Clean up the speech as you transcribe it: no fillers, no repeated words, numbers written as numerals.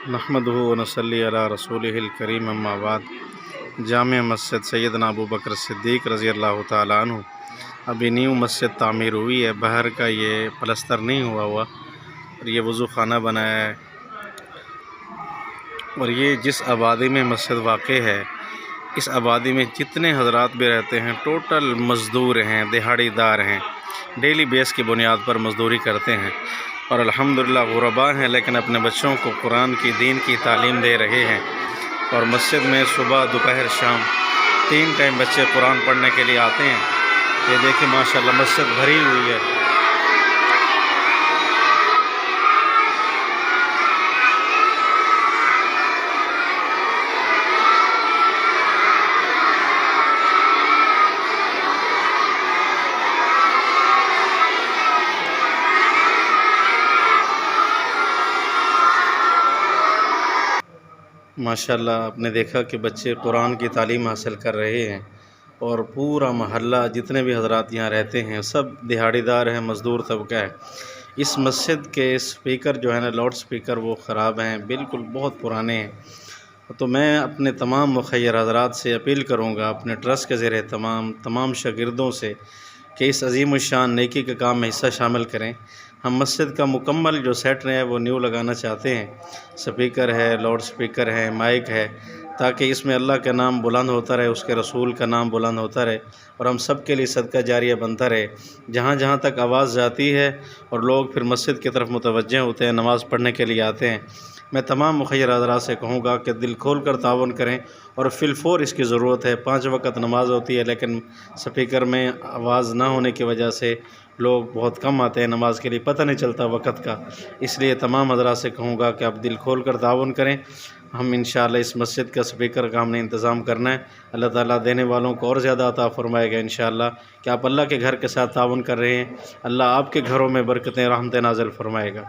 نحمدہ ونصلی علی رسولہ الکریم اما بعد۔ جامع مسجد سیدنا ابو بکر صدیق رضی اللہ تعالیٰ عنہ ابھی نیو مسجد تعمیر ہوئی ہے، باہر کا یہ پلستر نہیں ہوا اور یہ وضو خانہ بنایا ہے، اور یہ جس آبادی میں مسجد واقع ہے اس آبادی میں جتنے حضرات بھی رہتے ہیں ٹوٹل مزدور ہیں، دہاڑی دار ہیں، ڈیلی بیس کی بنیاد پر مزدوری کرتے ہیں، اور الحمدللہ غرباء ہیں لیکن اپنے بچوں کو قرآن کی دین کی تعلیم دے رہے ہیں، اور مسجد میں صبح دوپہر شام 3 ٹائم بچے قرآن پڑھنے کے لیے آتے ہیں۔ یہ دیکھیں ماشاءاللہ مسجد بھری ہوئی ہے۔ ماشاءاللہ آپ نے دیکھا کہ بچے قرآن کی تعلیم حاصل کر رہے ہیں، اور پورا محلہ جتنے بھی حضرات یہاں رہتے ہیں سب دہاڑی دار ہیں، مزدور طبقہ ہے۔ اس مسجد کے سپیکر جو ہے نا، لاؤڈ سپیکر وہ خراب ہیں، بالکل بہت پرانے ہیں، تو میں اپنے تمام مخیر حضرات سے اپیل کروں گا، اپنے ٹرسٹ کے زیر تمام شاگردوں سے، کہ اس عظیم الشان نیکی کے کام میں حصہ شامل کریں۔ ہم مسجد کا مکمل جو سیٹ ہے وہ نیو لگانا چاہتے ہیں، سپیکر ہے، لاؤڈ سپیکر ہے، مائک ہے، تاکہ اس میں اللہ کا نام بلند ہوتا رہے، اس کے رسول کا نام بلند ہوتا رہے، اور ہم سب کے لیے صدقہ جاریہ بنتا رہے۔ جہاں جہاں تک آواز جاتی ہے اور لوگ پھر مسجد کی طرف متوجہ ہوتے ہیں، نماز پڑھنے کے لیے آتے ہیں، میں تمام مخیر حضرات سے کہوں گا کہ دل کھول کر تعاون کریں، اور فی الفور اس کی ضرورت ہے۔ 5 وقت نماز ہوتی ہے لیکن سپیکر میں آواز نہ ہونے کی وجہ سے لوگ بہت کم آتے ہیں نماز کے لیے، پتہ نہیں چلتا وقت کا، اس لیے تمام حضرات سے کہوں گا کہ آپ دل کھول کر تعاون کریں۔ ہم انشاءاللہ اس مسجد کا سپیکر کا ہم نے انتظام کرنا ہے، اللہ تعالیٰ دینے والوں کو اور زیادہ عطا فرمائے گا انشاءاللہ، کہ آپ اللہ کے گھر کے ساتھ تعاون کر رہے ہیں، اللہ آپ کے گھروں میں برکتیں رحمتیں نازل فرمائے گا۔